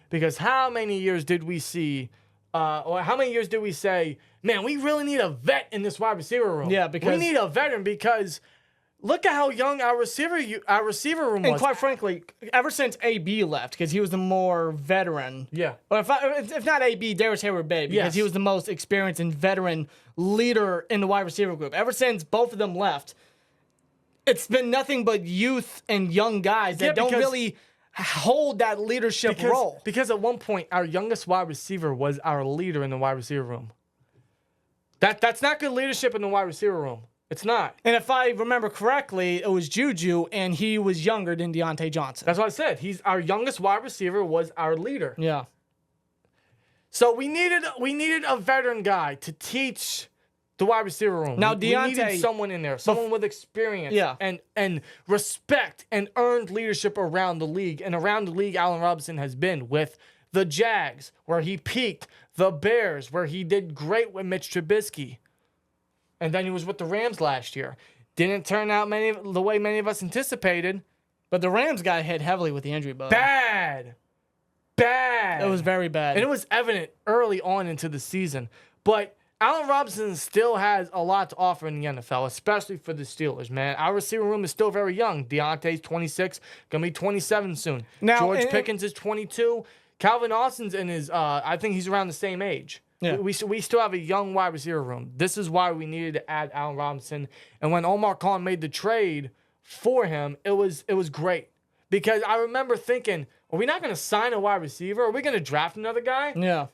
Because how many years did we see, or how many years did we say, man, we really need a vet in this wide receiver room? Yeah, because we need a veteran because look at how young our receiver room was. And quite frankly, ever since AB left, because he was the more veteran. Yeah. Or if not AB, Darius Hayward-Bay, because he was the most experienced and veteran leader in the wide receiver group. Ever since both of them left, it's been nothing but youth and young guys that don't really hold that leadership role. Because at one point, our youngest wide receiver was our leader in the wide receiver room. That's not good leadership in the wide receiver room. It's not. And if I remember correctly, it was Juju, and he was younger than Deontay Johnson. That's what I said. Our youngest wide receiver was our leader. Yeah. So we needed a veteran guy to teach the wide receiver room. Now, we needed someone in there, someone with experience and respect and earned leadership around the league. And around the league, Allen Robinson has been with the Jags, where he peaked, the Bears, where he did great with Mitch Trubisky. And then he was with the Rams last year. Didn't turn out the way many of us anticipated. But the Rams got hit heavily with the injury bug. Bad. It was very bad. And it was evident early on into the season. But Allen Robinson still has a lot to offer in the NFL, especially for the Steelers, man. Our receiver room is still very young. Deontay's 26, going to be 27 soon. Now, George Pickens is 22. Calvin Austin's in his, I think he's around the same age. Yeah. We still have a young wide receiver room. This is why we needed to add Allen Robinson. And when Omar Khan made the trade for him, it was great. Because I remember thinking, are we not going to sign a wide receiver? Are we going to draft another guy? Yeah.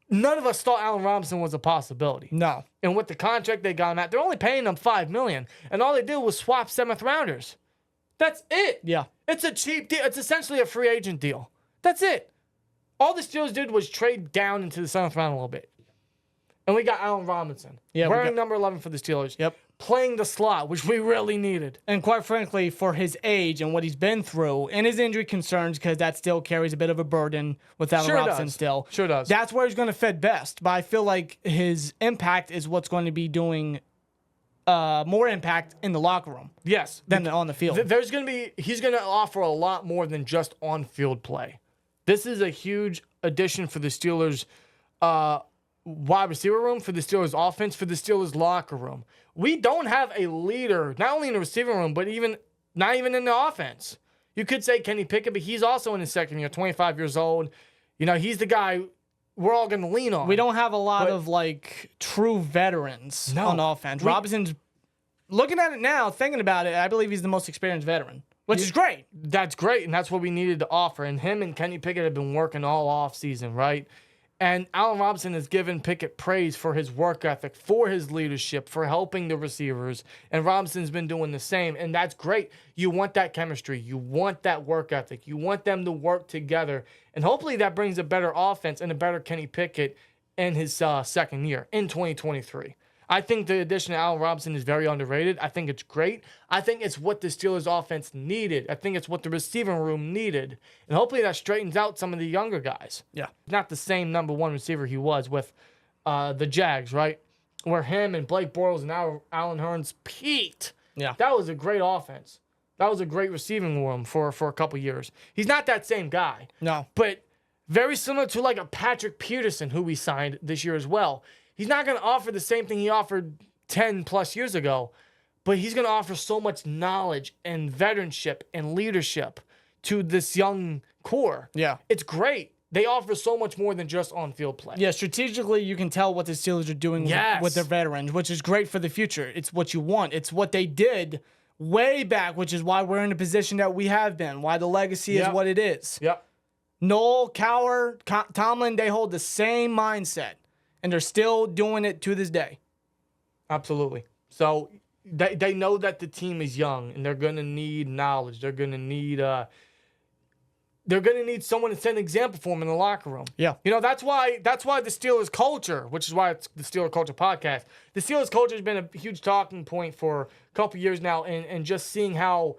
None of us thought Allen Robinson was a possibility. No. And with the contract they got him at, they're only paying him $5 million. And all they did was swap 7th rounders. That's it. Yeah. It's a cheap deal. It's essentially a free agent deal. That's it. All the Steelers did was trade down into the 7th round a little bit. And we got Allen Robinson. Yeah, wearing number 11 for the Steelers. Yep. Playing the slot, which we really needed. And quite frankly, for his age and what he's been through and his injury concerns, because that still carries a bit of a burden with Allen Robinson still. Sure does. That's where he's going to fit best. But I feel like his impact is what's going to be doing more impact in the locker room. Yes. Than on the field. He's going to offer a lot more than just on-field play. This is a huge addition for the Steelers' wide receiver room, for the Steelers' offense, for the Steelers' locker room. We don't have a leader, not only in the receiving room, but not even in the offense. You could say Kenny Pickett, but he's also in his second year, 25 years old. You know, he's the guy we're all going to lean on. We don't have a lot of, true veterans on offense. Robinson's, looking at it now, thinking about it, I believe he's the most experienced veteran. Which is great. That's great, and that's what we needed to offer. And him and Kenny Pickett have been working all offseason, right? And Allen Robinson has given Pickett praise for his work ethic, for his leadership, for helping the receivers. And Robinson's been doing the same, and that's great. You want that chemistry. You want that work ethic. You want them to work together. And hopefully that brings a better offense and a better Kenny Pickett in his second year, in 2023. I think the addition of Allen Robinson is very underrated. I think it's great. I think it's what the Steelers offense needed. I think it's what the receiving room needed. And hopefully that straightens out some of the younger guys. Yeah. Not the same number one receiver he was with the Jags, right? Where him and Blake Bortles and Allen Hurns peaked. Yeah. That was a great offense. That was a great receiving room for a couple years. He's not that same guy. No. But very similar to like a Patrick Peterson who we signed this year as well. He's not going to offer the same thing he offered 10 plus years ago, but he's going to offer so much knowledge and veteranship and leadership to this young core. Yeah. It's great. They offer so much more than just on-field play. Yeah, strategically, you can tell what the Steelers are doing with their veterans, which is great for the future. It's what you want. It's what they did way back, which is why we're in the position that we have been, why the legacy is what it is. Yep. Noel, Cowher, Tomlin, they hold the same mindset. And they're still doing it to this day. Absolutely. So they know that the team is young and they're going to need knowledge. They're going to need someone to set an example for them in the locker room. Yeah. You know, that's why the Steelers culture, which is why it's the Steelers Culture Podcast. The Steelers culture has been a huge talking point for a couple years now, and just seeing how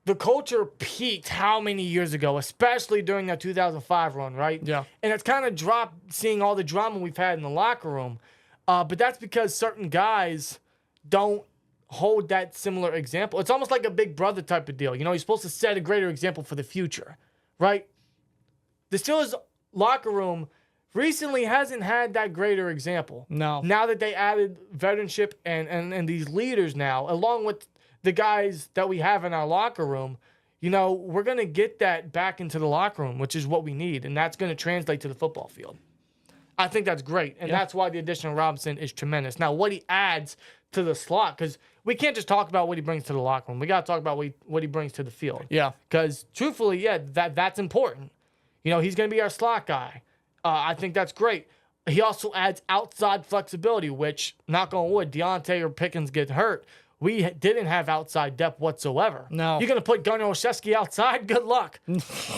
the culture peaked how many years ago, especially during that 2005 run, right? Yeah. And it's kind of dropped seeing all the drama we've had in the locker room. But that's because certain guys don't hold that similar example. It's almost like a big brother type of deal. You know, you're supposed to set a greater example for the future, right? the Steelers locker room recently hasn't had that greater example. No. Now that they added veteranship and these leaders now, along with the guys that we have in our locker room, we're going to get that back into the locker room, which is what we need, and that's going to translate to the football field. I think that's great, and that's why the addition of Robinson is tremendous. Now, what he adds to the slot, because we can't just talk about what he brings to the locker room. We got to talk about what he brings to the field. Yeah. Because, truthfully, that's important. He's going to be our slot guy. I think that's great. He also adds outside flexibility, which, knock on wood, Deontay or Pickens get hurt. We didn't have outside depth whatsoever. No. You're going to put Gunnar Olszewski outside? Good luck.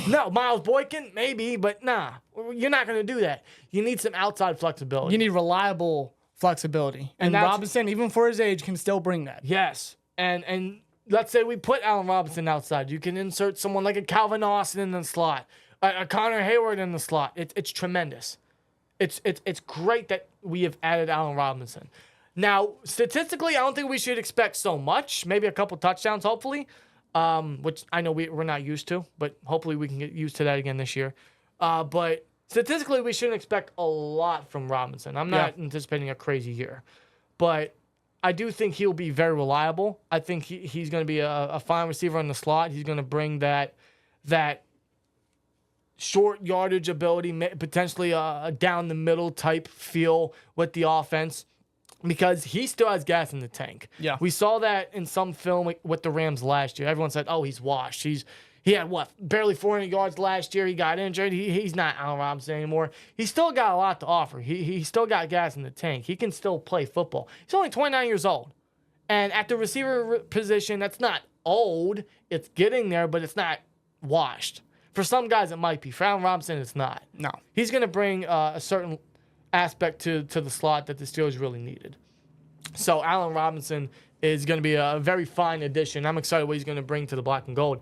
No. Miles Boykin? Maybe, but nah. You're not going to do that. You need some outside flexibility. You need reliable flexibility. And Robinson, even for his age, can still bring that. Yes. And let's say we put Allen Robinson outside. You can insert someone like a Calvin Austin in the slot, a Connor Hayward in the slot. It's tremendous. It's great that we have added Allen Robinson. Now, statistically, I don't think we should expect so much. Maybe a couple touchdowns, hopefully, which I know we're not used to, but hopefully we can get used to that again this year. But statistically, we shouldn't expect a lot from Robinson. I'm not anticipating a crazy year. But I do think he'll be very reliable. I think he's going to be a fine receiver in the slot. He's going to bring that short yardage ability, potentially a down-the-middle type feel with the offense. Because he still has gas in the tank. Yeah. We saw that in some film with the Rams last year. Everyone said, oh, he's washed. He had, barely 400 yards last year. He got injured. He's not Allen Robinson anymore. He's still got a lot to offer. He still got gas in the tank. He can still play football. He's only 29 years old. And at the receiver position, that's not old. It's getting there, but it's not washed. For some guys, it might be. For Allen Robinson, it's not. No. He's going to bring a certain aspect to the slot that the Steelers really needed. So Allen Robinson is going to be a very fine addition. I'm excited what he's going to bring to the black and gold.